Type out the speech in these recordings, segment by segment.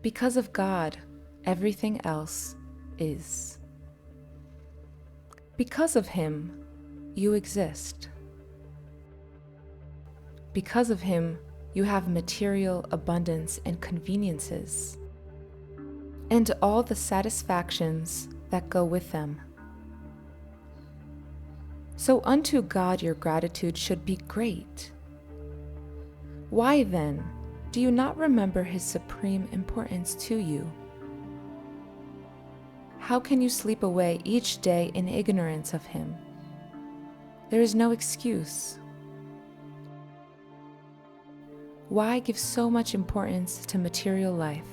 Because of God, everything else is. Because of Him, you exist. Because of Him, you have material abundance and conveniences, and all the satisfactions that go with them. So unto God your gratitude should be great. Why then do you not remember His supreme importance to you? How can you sleep away each day in ignorance of Him? There is no excuse. Why give so much importance to material life?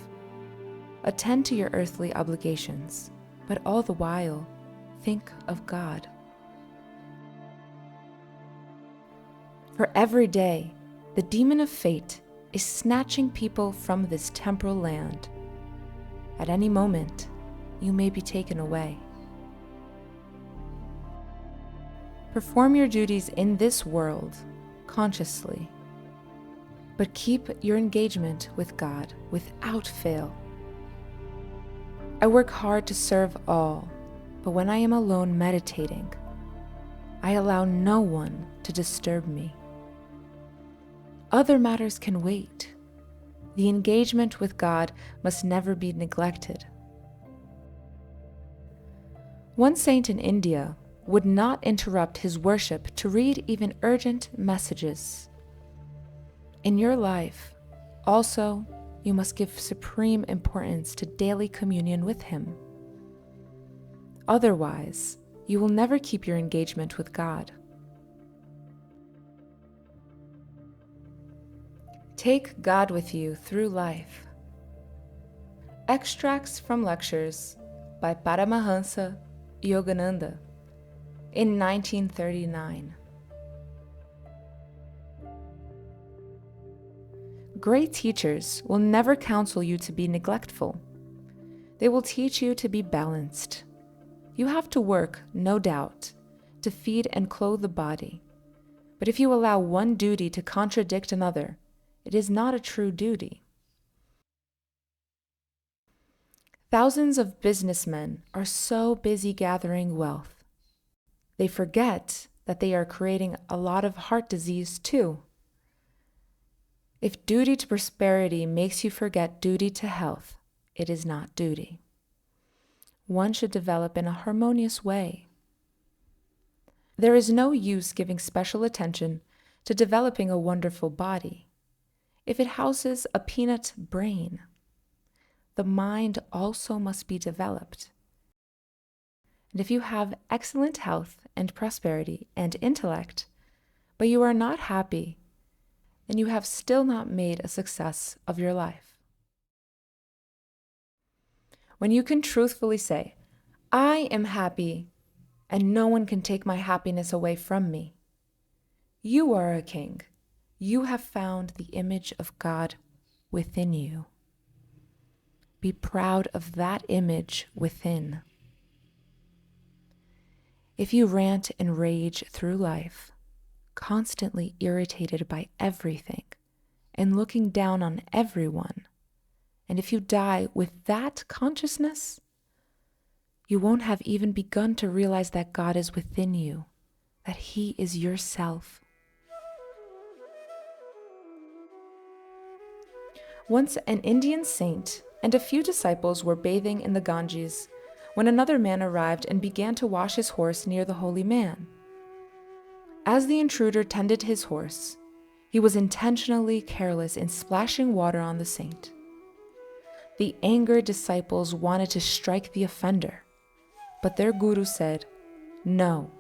Attend to your earthly obligations, but all the while, think of God. For every day, the demon of fate is snatching people from this temporal land. At any moment, you may be taken away. Perform your duties in this world consciously, but keep your engagement with God without fail. I work hard to serve all, but when I am alone meditating, I allow no one to disturb me. Other matters can wait. The engagement with God must never be neglected. One saint in India would not interrupt his worship to read even urgent messages. In your life, also, you must give supreme importance to daily communion with Him. Otherwise, you will never keep your engagement with God. Take God with you through life. Extracts from lectures by Paramahansa Yogananda in 1939. Great teachers will never counsel you to be neglectful. They will teach you to be balanced. You have to work, no doubt, to feed and clothe the body. But if you allow one duty to contradict another, it is not a true duty. Thousands of businessmen are so busy gathering wealth. They forget that they are creating a lot of heart disease too. If duty to prosperity makes you forget duty to health, it is not duty. One should develop in a harmonious way. There is no use giving special attention to developing a wonderful body if it houses a peanut brain. The mind also must be developed. And if you have excellent health and prosperity and intellect, but you are not happy, then you have still not made a success of your life. When you can truthfully say, I am happy, and no one can take my happiness away from me, you are a king. You have found the image of God within you. Be proud of that image within. If you rant and rage through life, constantly irritated by everything and looking down on everyone, and if you die with that consciousness, you won't have even begun to realize that God is within you, that He is yourself. Once an Indian saint and a few disciples were bathing in the Ganges when another man arrived and began to wash his horse near the holy man. As the intruder tended his horse, he was intentionally careless in splashing water on the saint. The angered disciples wanted to strike the offender, but their guru said, "No,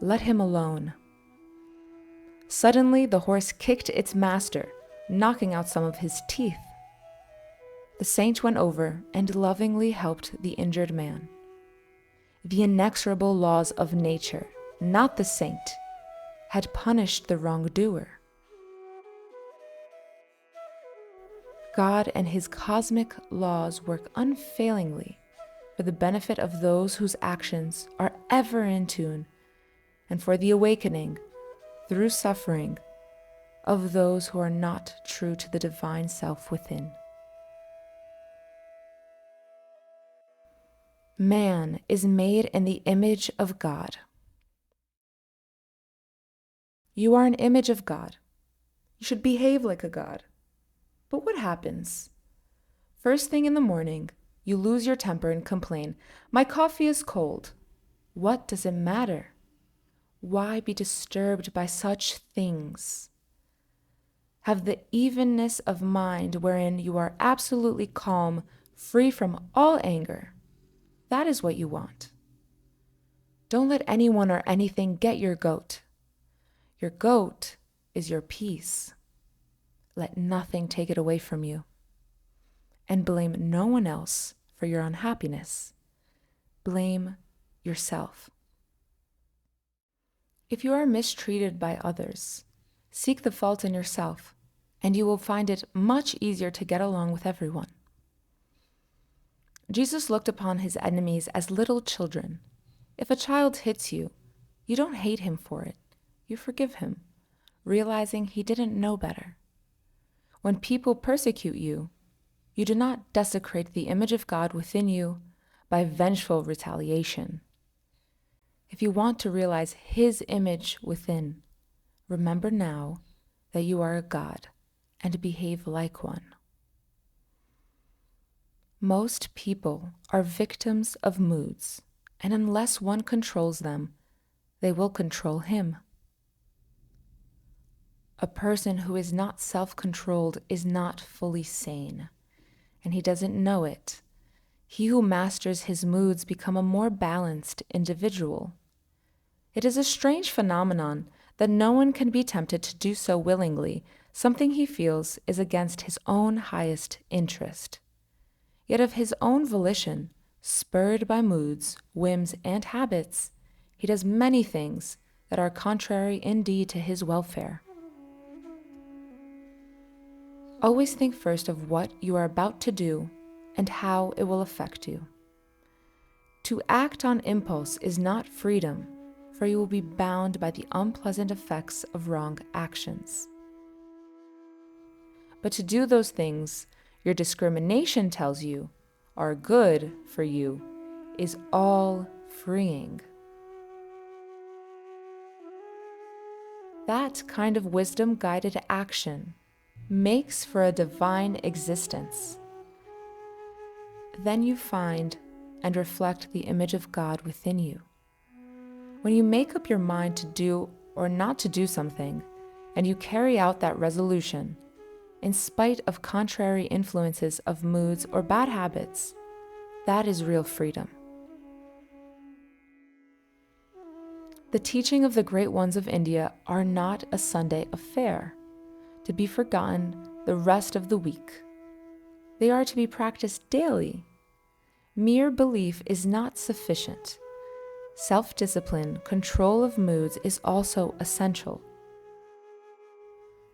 let him alone." Suddenly, the horse kicked its master, knocking out some of his teeth. The saint went over and lovingly helped the injured man. The inexorable laws of nature, not the saint, had punished the wrongdoer. God and His cosmic laws work unfailingly for the benefit of those whose actions are ever in tune, and for the awakening, through suffering, of those who are not true to the divine self within. Man is made in the image of God. You are an image of God. You should behave like a God. But what happens? First thing in the morning, you lose your temper and complain, "My coffee is cold." What does it matter? Why be disturbed by such things? Have the evenness of mind wherein you are absolutely calm, free from all anger. That is what you want. Don't let anyone or anything get your goat. Your goat is your peace. Let nothing take it away from you. And blame no one else for your unhappiness. Blame yourself. If you are mistreated by others, seek the fault in yourself, and you will find it much easier to get along with everyone. Jesus looked upon his enemies as little children. If a child hits you, you don't hate him for it. You forgive him, realizing he didn't know better. When people persecute you, you do not desecrate the image of God within you by vengeful retaliation. If you want to realize his image within, remember now that you are a God and behave like one. Most people are victims of moods, and unless one controls them, they will control him. A person who is not self-controlled is not fully sane, and he doesn't know it. He who masters his moods becomes a more balanced individual. It is a strange phenomenon that no one can be tempted to do so willingly, something he feels is against his own highest interest. Yet of his own volition, spurred by moods, whims, and habits, he does many things that are contrary indeed to his welfare. Always think first of what you are about to do and how it will affect you. To act on impulse is not freedom, for you will be bound by the unpleasant effects of wrong actions. But to do those things your discrimination tells you are good for you is all freeing. That kind of wisdom-guided action makes for a divine existence. Then you find and reflect the image of God within you. When you make up your mind to do or not to do something, and you carry out that resolution, in spite of contrary influences of moods or bad habits, that is real freedom. The teaching of the great ones of India are not a Sunday affair, to be forgotten the rest of the week. They are to be practiced daily. Mere belief is not sufficient. Self-discipline, control of moods is also essential.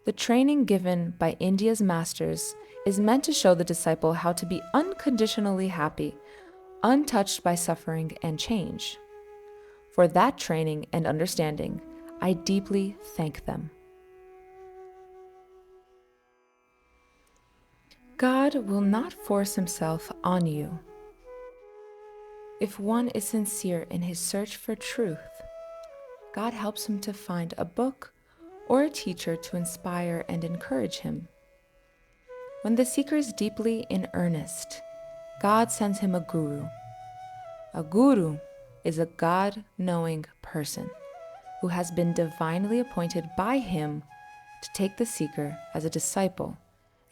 The training given by India's masters is meant to show the disciple how to be unconditionally happy, untouched by suffering and change. For that training and understanding, I deeply thank them. God will not force himself on you. If one is sincere in his search for truth, God helps him to find a book or a teacher to inspire and encourage him. When the seeker is deeply in earnest, God sends him a guru. A guru is a God-knowing person who has been divinely appointed by him to take the seeker as a disciple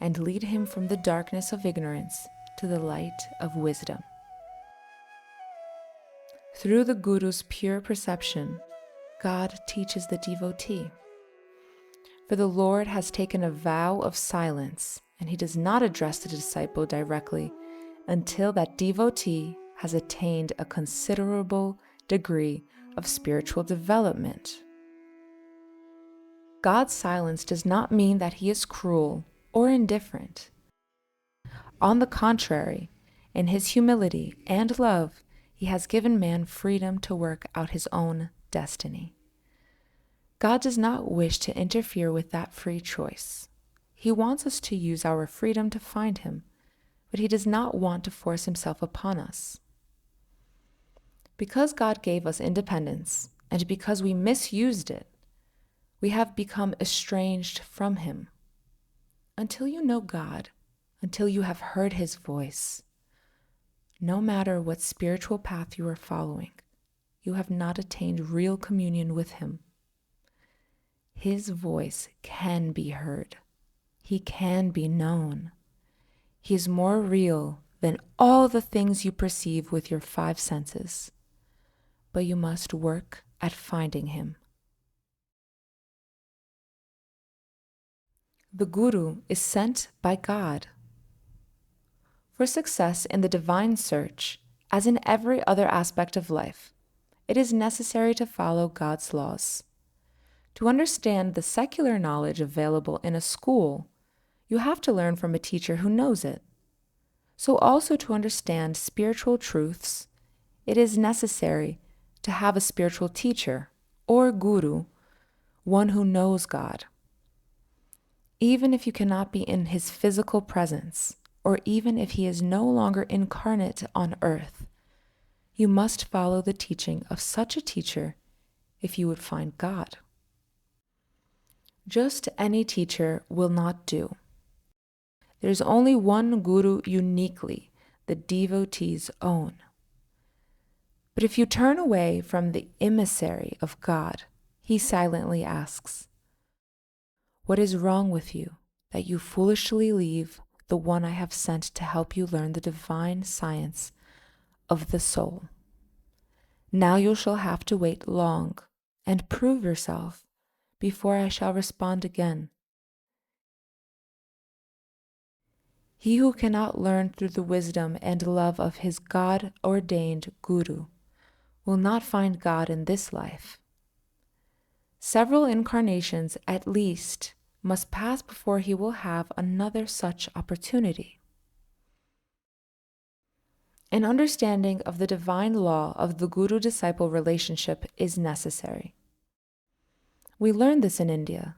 and lead him from the darkness of ignorance to the light of wisdom. Through the guru's pure perception, God teaches the devotee. For the Lord has taken a vow of silence, and he does not address the disciple directly until that devotee has attained a considerable degree of spiritual development. God's silence does not mean that he is cruel or indifferent. On the contrary, in his humility and love, he has given man freedom to work out his own destiny. God does not wish to interfere with that free choice. He wants us to use our freedom to find him, but he does not want to force himself upon us. Because God gave us independence, and because we misused it, we have become estranged from Him. Until you know God, until you have heard His voice, no matter what spiritual path you are following, you have not attained real communion with Him. His voice can be heard. He can be known. He is more real than all the things you perceive with your five senses. But you must work at finding Him. The Guru is sent by God. For success in the divine search, as in every other aspect of life, it is necessary to follow God's laws. To understand the secular knowledge available in a school, you have to learn from a teacher who knows it. So also to understand spiritual truths, it is necessary to have a spiritual teacher or guru, one who knows God. Even if you cannot be in His physical presence, or even if He is no longer incarnate on earth, you must follow the teaching of such a teacher if you would find God. Just any teacher will not do. There is only one guru uniquely the devotee's own. But if you turn away from the emissary of God, He silently asks, "What is wrong with you that you foolishly leave the one I have sent to help you learn the divine science of the soul? Now you shall have to wait long and prove yourself before I shall respond again." He who cannot learn through the wisdom and love of his God-ordained guru will not find God in this life. Several incarnations at least must pass before he will have another such opportunity. An understanding of the divine law of the guru-disciple relationship is necessary. We learn this in India.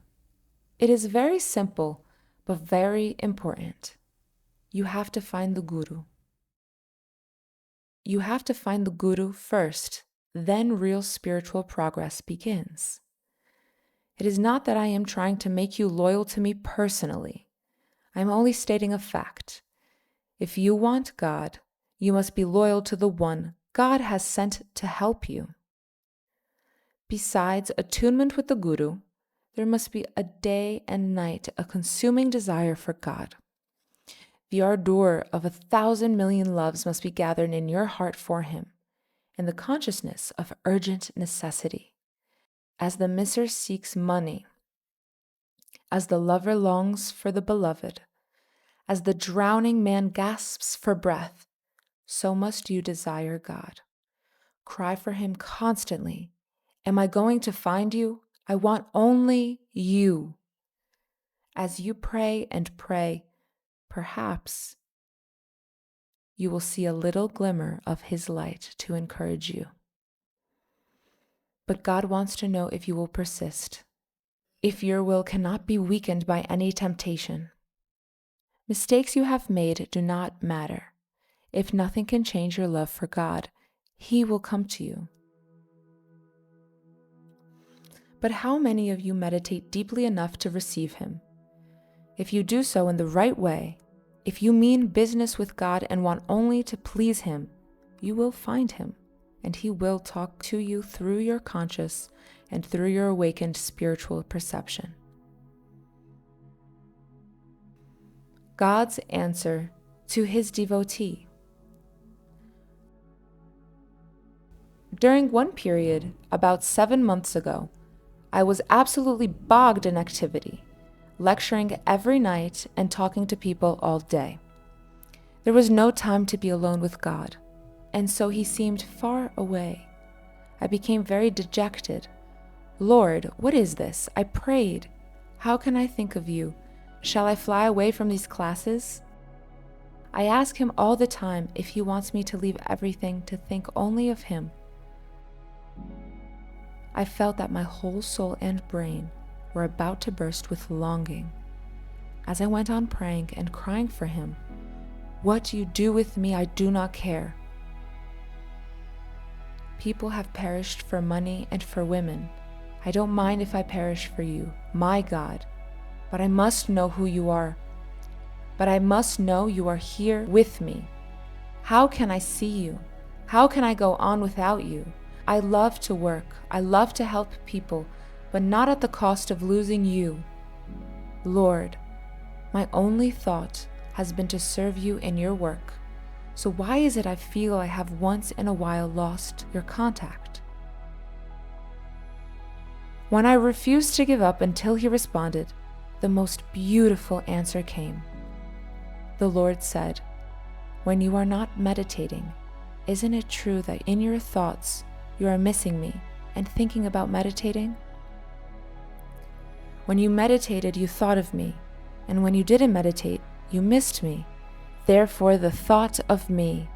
It is very simple, but very important. You have to find the guru. You have to find the guru first, then real spiritual progress begins. It is not that I am trying to make you loyal to me personally. I am only stating a fact. If you want God, you must be loyal to the one God has sent to help you. Besides attunement with the guru, there must be a day and night a consuming desire for God. The ardor of 1,000 million loves must be gathered in your heart for Him, and the consciousness of urgent necessity. As the miser seeks money, as the lover longs for the beloved, as the drowning man gasps for breath, so must you desire God. Cry for Him constantly. Am I going to find you? I want only you. As you pray and pray, perhaps you will see a little glimmer of His light to encourage you. But God wants to know if you will persist, if your will cannot be weakened by any temptation. Mistakes you have made do not matter. If nothing can change your love for God, He will come to you. But how many of you meditate deeply enough to receive Him? If you do so in the right way, if you mean business with God and want only to please Him, you will find Him, and He will talk to you through your conscious and through your awakened spiritual perception. God's answer to His devotee. During one period, about 7 months ago, I was absolutely bogged in activity, lecturing every night and talking to people all day. There was no time to be alone with God, and so He seemed far away. I became very dejected. "Lord, what is this?" I prayed. "How can I think of you? Shall I fly away from these classes?" I ask Him all the time if He wants me to leave everything to think only of Him. I felt that my whole soul and brain were about to burst with longing. As I went on praying and crying for Him, "What you do with me, I do not care." People have perished for money and for women. I don't mind if I perish for you, my God, but I must know who you are. But I must know you are here with me. How can I see you? How can I go on without you? I love to work. I love to help people, but not at the cost of losing you. Lord, my only thought has been to serve you in your work. So why is it I feel I have once in a while lost your contact? When I refused to give up until he responded, the most beautiful answer came. The Lord said, "When you are not meditating, isn't it true that in your thoughts you are missing me and thinking about meditating? When you meditated, you thought of me, and when you didn't meditate, you missed me. Therefore, the thought of me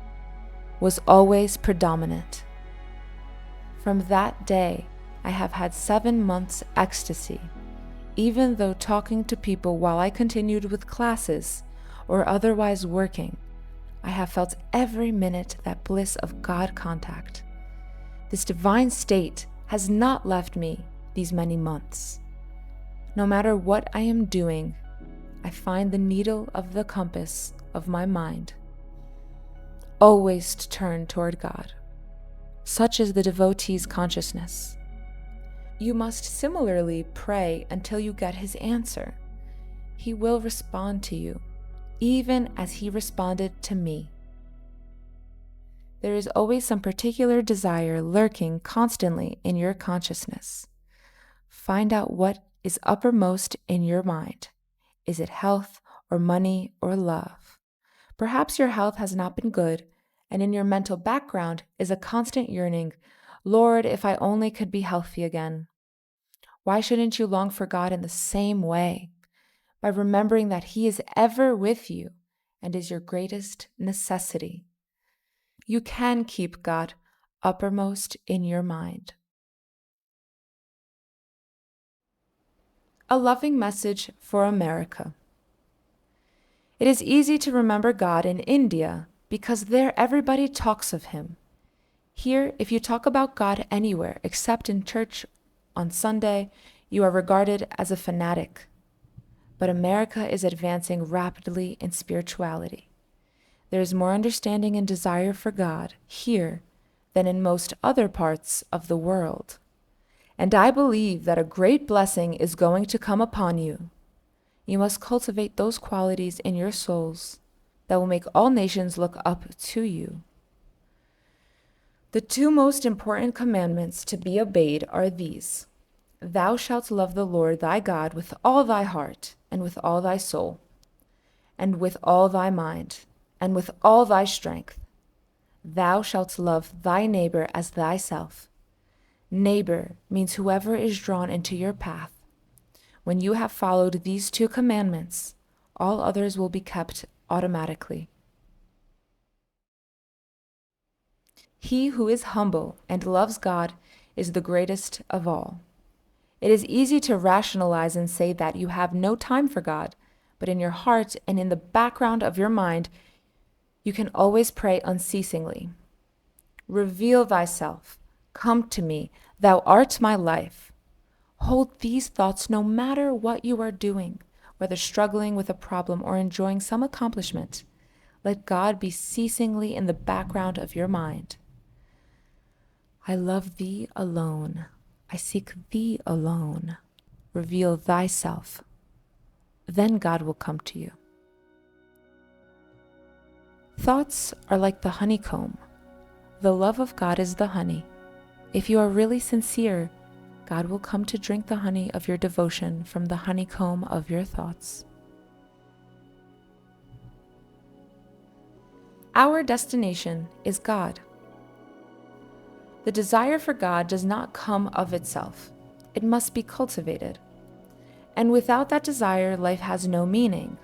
was always predominant. From that day, I have had 7 months ecstasy, even though talking to people while I continued with classes or otherwise working, I have felt every minute that bliss of God contact. This divine state has not left me these many months. No matter what I am doing, I find the needle of the compass of my mind, always to turn toward God. Such is the devotee's consciousness. You must similarly pray until you get his answer. He will respond to you, even as he responded to me. There is always some particular desire lurking constantly in your consciousness. Find out what is uppermost in your mind. Is it health or money or love? Perhaps your health has not been good, and in your mental background is a constant yearning, Lord, if I only could be healthy again. Why shouldn't you long for God in the same way? By remembering that He is ever with you and is your greatest necessity. You can keep God uppermost in your mind. A loving message for America. It is easy to remember God in India because there everybody talks of Him. Here, if you talk about God anywhere except in church on Sunday, you are regarded as a fanatic. But America is advancing rapidly in spirituality. There is more understanding and desire for God here than in most other parts of the world. And I believe that a great blessing is going to come upon you. You must cultivate those qualities in your souls that will make all nations look up to you. The 2 most important commandments to be obeyed are these. Thou shalt love the Lord thy God with all thy heart, and with all thy soul, and with all thy mind, and with all thy strength. Thou shalt love thy neighbor as thyself. Neighbor means whoever is drawn into your path. When you have followed these 2 commandments, all others will be kept automatically. He who is humble and loves God is the greatest of all. It is easy to rationalize and say that you have no time for God, but in your heart and in the background of your mind, you can always pray unceasingly. Reveal thyself. Come to me. Thou art my life. Hold these thoughts no matter what you are doing, whether struggling with a problem or enjoying some accomplishment. Let God be ceasingly in the background of your mind. I love thee alone. I seek thee alone. Reveal thyself. Then God will come to you. Thoughts are like the honeycomb. The love of God is the honey. If you are really sincere, God will come to drink the honey of your devotion from the honeycomb of your thoughts. Our destination is God. The desire for God does not come of itself. It must be cultivated. And without that desire, life has no meaning.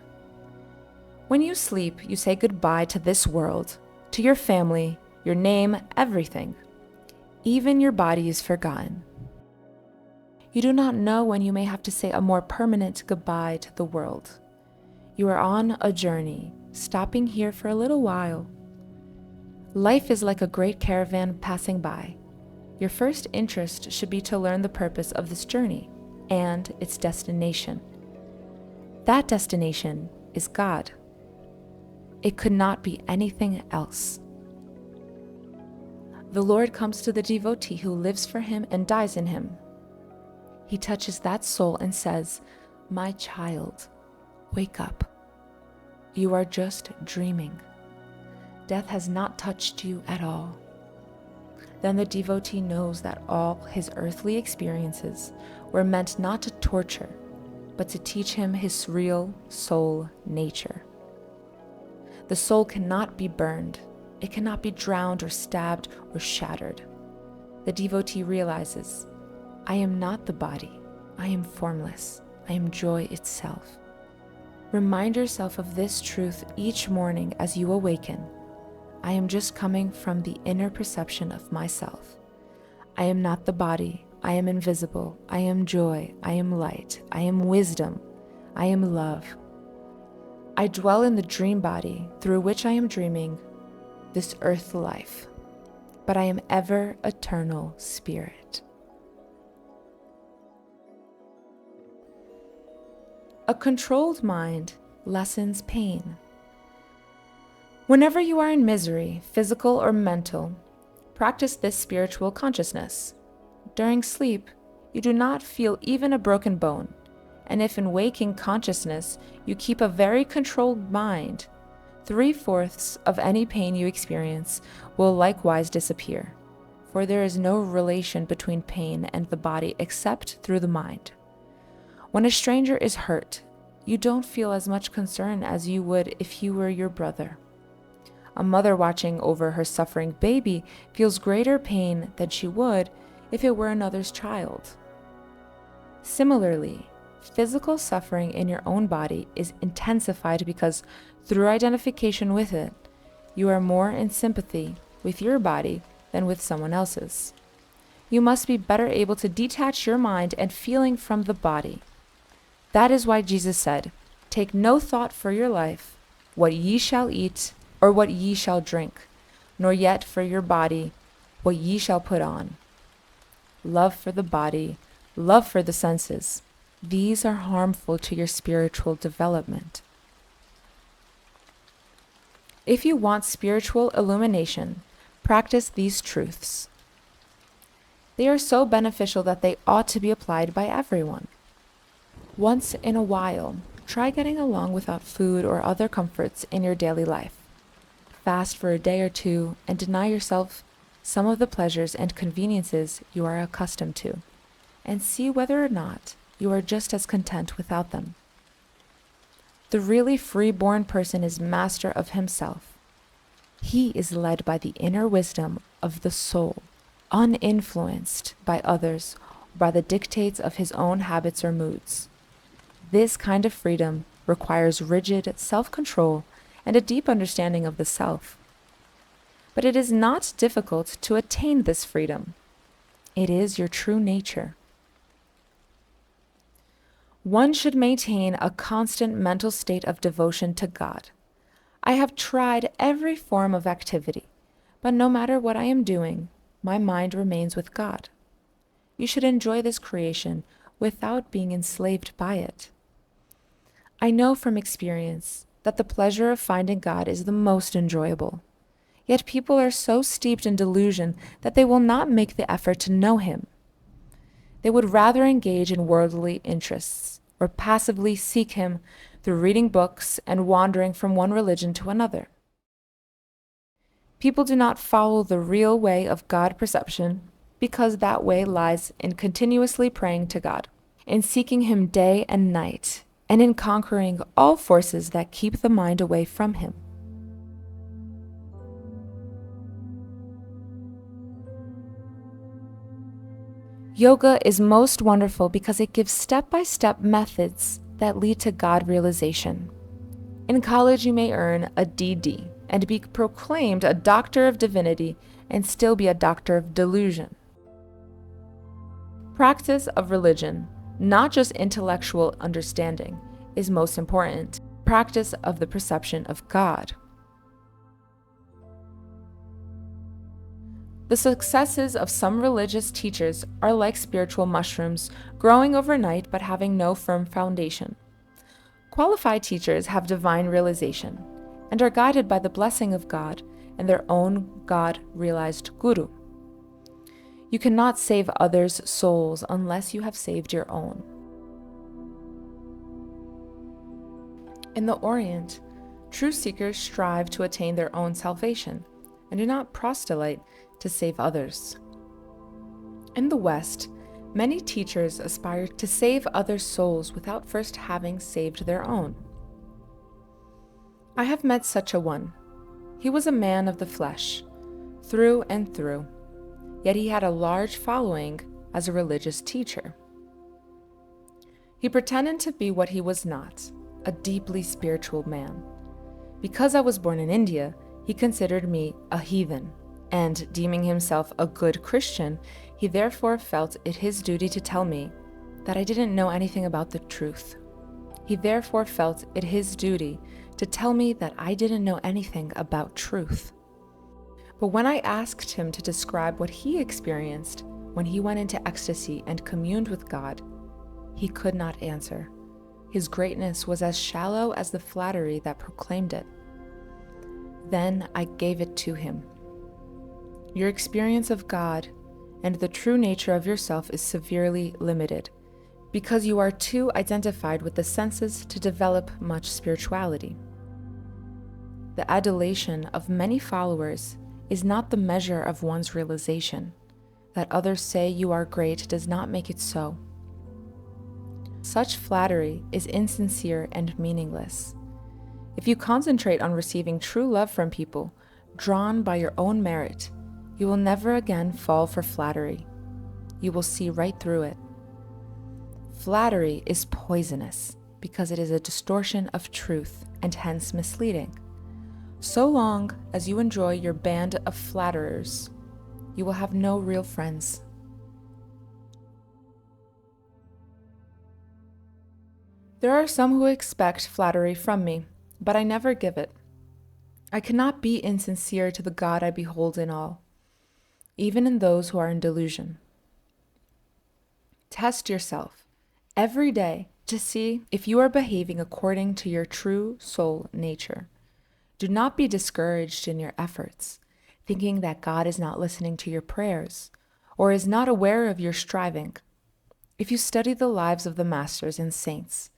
When you sleep, you say goodbye to this world, to your family, your name, everything. Even your body is forgotten. You do not know when you may have to say a more permanent goodbye to the world. You are on a journey, stopping here for a little while. Life is like a great caravan passing by. Your first interest should be to learn the purpose of this journey and its destination. That destination is God. It could not be anything else. The Lord comes to the devotee who lives for Him and dies in Him. He touches that soul and says, "My child, wake up. You are just dreaming. Death has not touched you at all." Then the devotee knows that all his earthly experiences were meant not to torture, but to teach him his real soul nature. The soul cannot be burned. It cannot be drowned or stabbed or shattered. The devotee realizes, I am not the body. I am formless. I am joy itself. Remind yourself of this truth each morning as you awaken. I am just coming from the inner perception of myself. I am not the body. I am invisible. I am joy. I am light. I am wisdom. I am love. I dwell in the dream body through which I am dreaming this earth life, but I am ever eternal spirit. A controlled mind lessens pain. Whenever you are in misery, physical or mental, practice this spiritual consciousness. During sleep, you do not feel even a broken bone, and if in waking consciousness you keep a very controlled mind, 3/4 of any pain you experience will likewise disappear, for there is no relation between pain and the body except through the mind. When a stranger is hurt, you don't feel as much concern as you would if he were your brother. A mother watching over her suffering baby feels greater pain than she would if it were another's child. Similarly, physical suffering in your own body is intensified because through identification with it, you are more in sympathy with your body than with someone else's. You must be better able to detach your mind and feeling from the body. That is why Jesus said, "Take no thought for your life, what ye shall eat, or what ye shall drink, nor yet for your body, what ye shall put on." Love for the body, love for the senses, these are harmful to your spiritual development. If you want spiritual illumination, practice these truths. They are so beneficial that they ought to be applied by everyone. Once in a while, try getting along without food or other comforts in your daily life. Fast for a day or two and deny yourself some of the pleasures and conveniences you are accustomed to, and see whether or not you are just as content without them. The really free-born person is master of himself. He is led by the inner wisdom of the soul, uninfluenced by others or by the dictates of his own habits or moods. This kind of freedom requires rigid self-control and a deep understanding of the self. But it is not difficult to attain this freedom. It is your true nature. One should maintain a constant mental state of devotion to God. I have tried every form of activity, but no matter what I am doing, my mind remains with God. You should enjoy this creation without being enslaved by it. I know from experience that the pleasure of finding God is the most enjoyable. Yet people are so steeped in delusion that they will not make the effort to know Him. They would rather engage in worldly interests or passively seek Him through reading books and wandering from one religion to another. People do not follow the real way of God perception because that way lies in continuously praying to God, in seeking Him day and night, and in conquering all forces that keep the mind away from Him. Yoga is most wonderful because it gives step-by-step methods that lead to God realization. In college, you may earn a DD and be proclaimed a doctor of divinity and still be a doctor of delusion. Practice of religion, not just intellectual understanding, is most important. Practice of the perception of God. The successes of some religious teachers are like spiritual mushrooms, growing overnight but having no firm foundation. Qualified teachers have divine realization and are guided by the blessing of God and their own God-realized guru. You cannot save others' souls unless you have saved your own. In the Orient, true seekers strive to attain their own salvation and do not proselyte to save others. In the West, many teachers aspire to save others' souls without first having saved their own. I have met such a one. He was a man of the flesh, through and through, yet he had a large following as a religious teacher. He pretended to be what he was not, a deeply spiritual man. Because I was born in India, he considered me a heathen, and deeming himself a good Christian, he therefore felt it his duty to tell me that I didn't know anything about the truth. He therefore felt it his duty to tell me that I didn't know anything about truth. But when I asked him to describe what he experienced when he went into ecstasy and communed with God, he could not answer. His greatness was as shallow as the flattery that proclaimed it. Then I gave it to him. Your experience of God and the true nature of yourself is severely limited, because you are too identified with the senses to develop much spirituality. The adulation of many followers is not the measure of one's realization. That others say you are great does not make it so. Such flattery is insincere and meaningless. If you concentrate on receiving true love from people, drawn by your own merit, you will never again fall for flattery. You will see right through it. Flattery is poisonous because it is a distortion of truth and hence misleading. So long as you enjoy your band of flatterers, you will have no real friends. There are some who expect flattery from me, but I never give it. I cannot be insincere to the God I behold in all, even in those who are in delusion. Test yourself every day to see if you are behaving according to your true soul nature. Do not be discouraged in your efforts, thinking that God is not listening to your prayers or is not aware of your striving. If you study the lives of the masters and saints,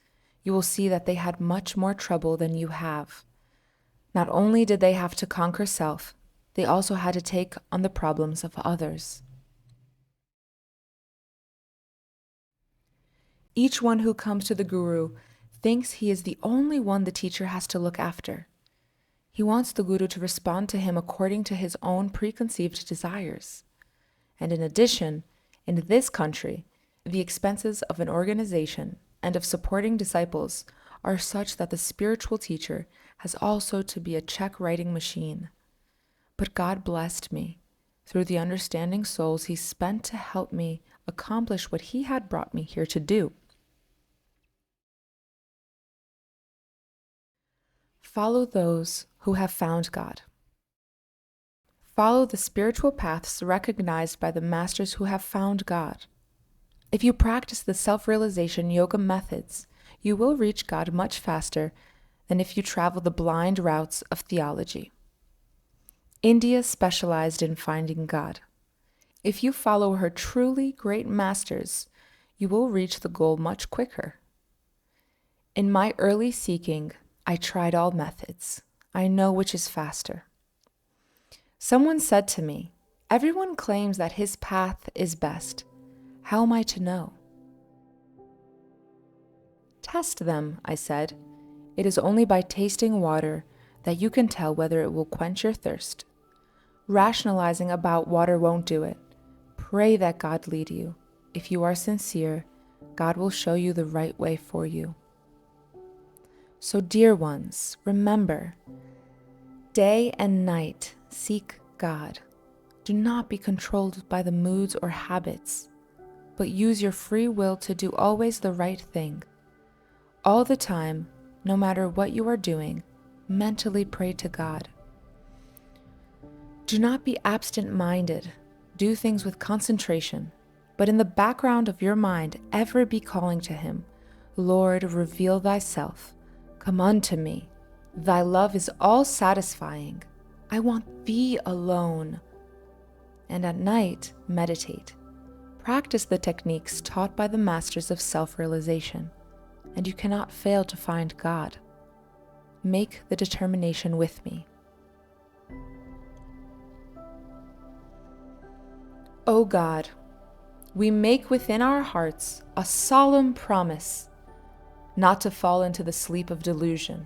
you will see that they had much more trouble than you have. Not only did they have to conquer self, they also had to take on the problems of others. Each one who comes to the Guru thinks he is the only one the teacher has to look after. He wants the Guru to respond to him according to his own preconceived desires. And in addition, in this country, the expenses of an organization and of supporting disciples are such that the spiritual teacher has also to be a check-writing machine. But God blessed me through the understanding souls He spent to help me accomplish what He had brought me here to do. Follow those who have found God. Follow the spiritual paths recognized by the masters who have found God. If you practice the self-realization yoga methods, you will reach God much faster than if you travel the blind routes of theology. India specialized in finding God. If you follow her truly great masters, you will reach the goal much quicker. In my early seeking, I tried all methods. I know which is faster. Someone said to me, "Everyone claims that his path is best. How am I to know?" "Test them," I said. "It is only by tasting water that you can tell whether it will quench your thirst. Rationalizing about water won't do it. Pray that God lead you. If you are sincere, God will show you the right way for you." So, dear ones, remember, day and night seek God. Do not be controlled by the moods or habits, but use your free will to do always the right thing. All the time, no matter what you are doing, mentally pray to God. Do not be absent-minded. Do things with concentration. But in the background of your mind, ever be calling to Him, Lord, reveal Thyself. Come unto me. Thy love is all satisfying. I want Thee alone. And at night, meditate. Practice the techniques taught by the masters of self-realization, and you cannot fail to find God. Make the determination with me. O God, we make within our hearts a solemn promise not to fall into the sleep of delusion,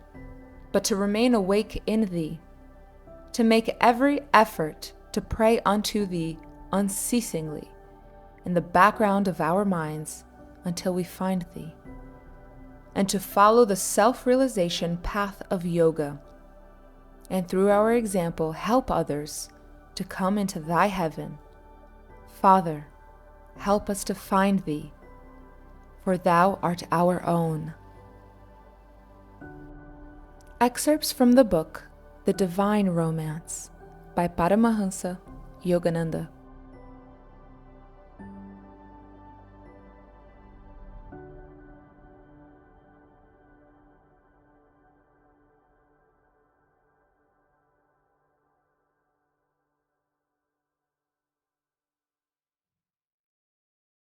but to remain awake in Thee, to make every effort to pray unto Thee unceasingly in the background of our minds until we find Thee, and to follow the self-realization path of yoga, and through our example help others to come into Thy heaven. Father, help us to find Thee, for Thou art our own. Excerpts from the book The Divine Romance by Paramahansa Yogananda.